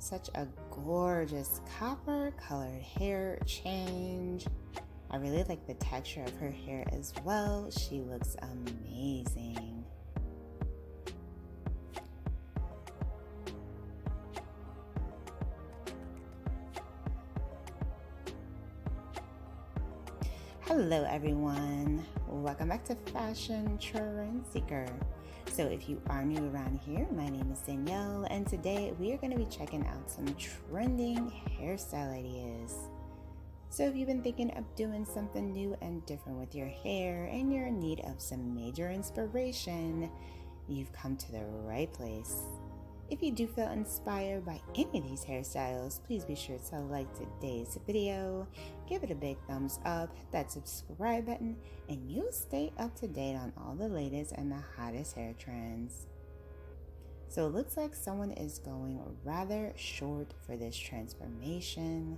Such a gorgeous copper colored hair change. I really like the texture of her hair as well. She looks amazing. Hello everyone, welcome back to Fashion Trend Seeker. So if you are new around here, my name is Danielle, and today we are going to be checking out some trending hairstyle ideas. So if you've been thinking of doing something new and different with your hair and you're in need of some major inspiration, you've come to the right place. If you do feel inspired by any of these hairstyles, please be sure to like today's video, give it a big thumbs up, hit that subscribe button, and you'll stay up to date on all the latest and the hottest hair trends. So it looks like someone is going rather short for this transformation.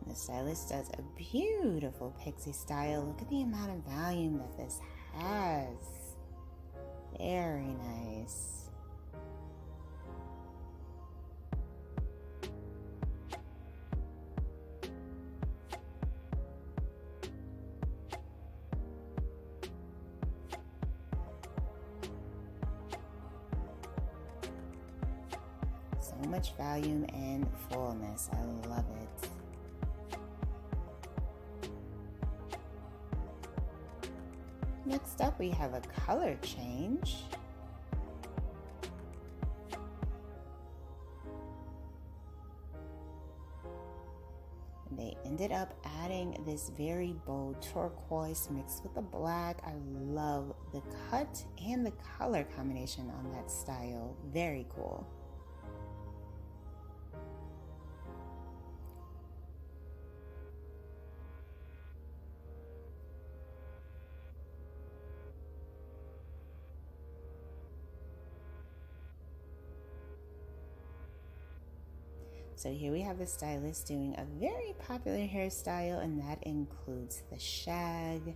The stylist does a beautiful pixie style. Look at the amount of volume that this has. Very nice. So much volume and fullness. I love it. Next up, we have a color change. And they ended up adding this very bold turquoise mixed with the black. I love the cut and the color combination on that style. Very cool. So here we have the stylist doing a very popular hairstyle, and that includes the shag.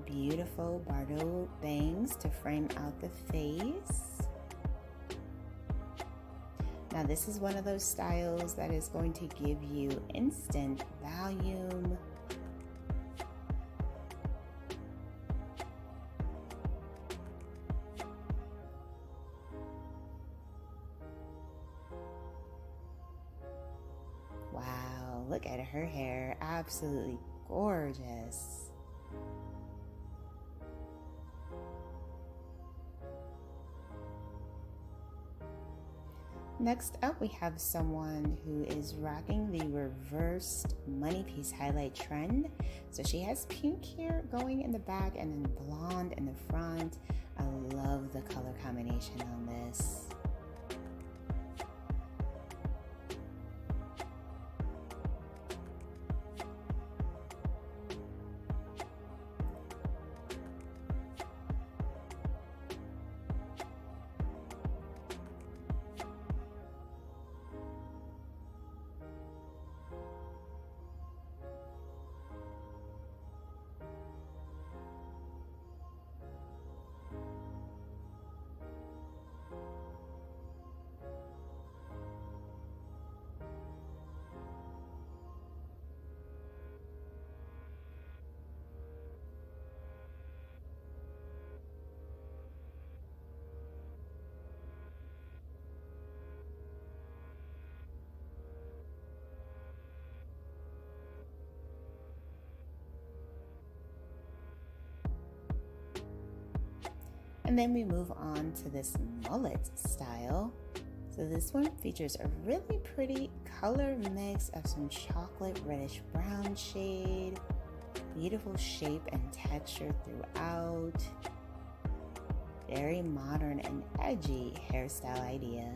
Beautiful Bardo bangs to frame out the face. Now this is one of those styles that is going to give you instant volume. Wow, look at her hair, absolutely gorgeous. Next up, we have someone who is rocking the reversed money piece highlight trend. So she has pink hair going in the back and then blonde in the front. I love the color combination on this. And then we move on to this mullet style. So this one features a really pretty color mix of some chocolate reddish brown shade, beautiful shape and texture throughout. Very modern and edgy hairstyle idea.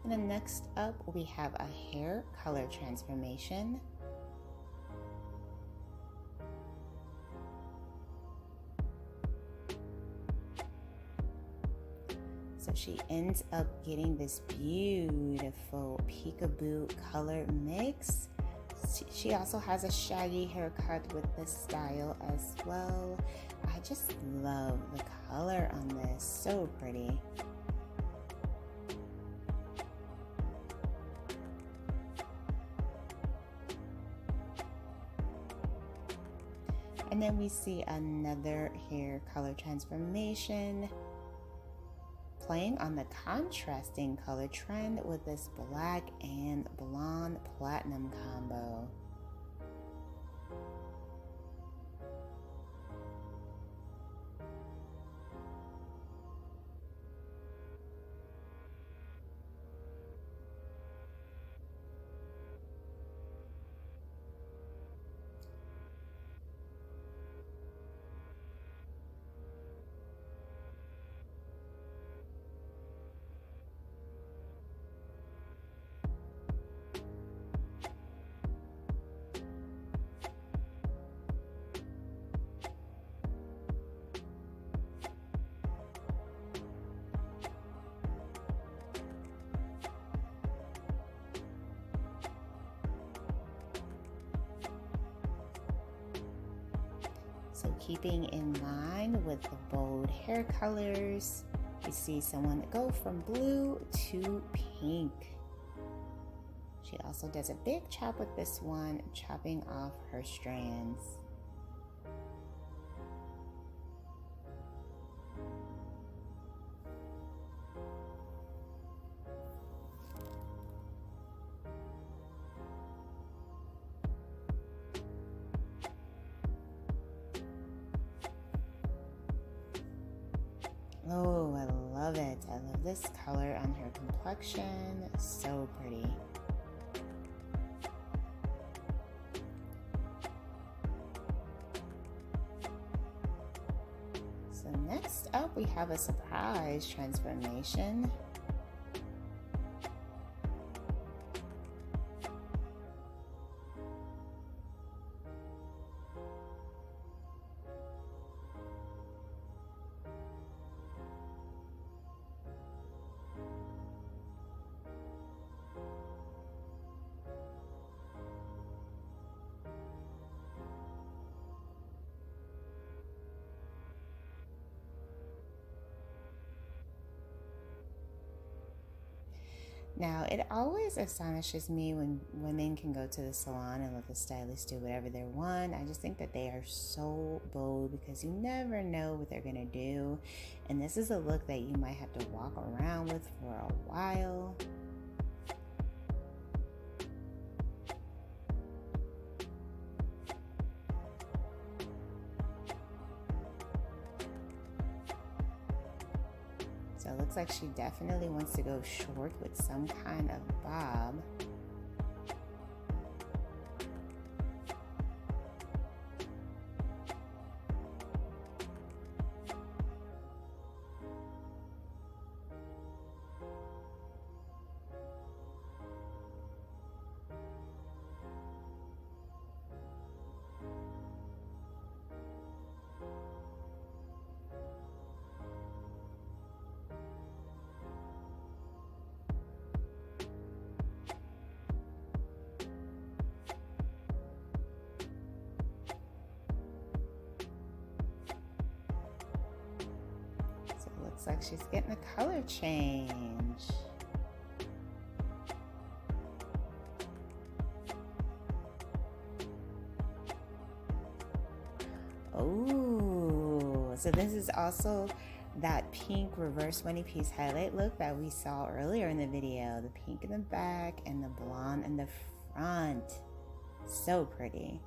And then next up, we have a hair color transformation. So she ends up getting this beautiful peekaboo color mix. She also has a shaggy haircut with this style as well. I just love the color on this, so pretty. And then we see another hair color transformation, playing on the contrasting color trend with this black and blonde platinum combo. So keeping in line with the bold hair colors, we see someone go from blue to pink. She also does a big chop with this one, chopping off her strands. Oh, I love it. I love this color on her complexion. So pretty. So next up, we have a surprise transformation. Now, it always astonishes me when women can go to the salon and let the stylist do whatever they want. I just think that they are so bold because you never know what they're gonna do. And this is a look that you might have to walk around with for a while. So it looks like she definitely wants to go short with some kind of bob. Looks like she's getting a color change. Oh, So this is also that pink reverse 1-piece highlight look that we saw earlier in the video. The pink in the back and the blonde in the front. So pretty.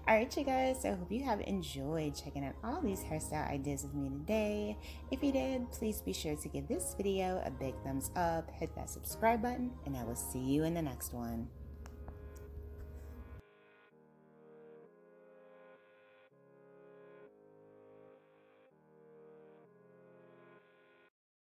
Alright you guys, so I hope you have enjoyed checking out all these hairstyle ideas with me today. If you did, please be sure to give this video a big thumbs up, hit that subscribe button, and I will see you in the next one.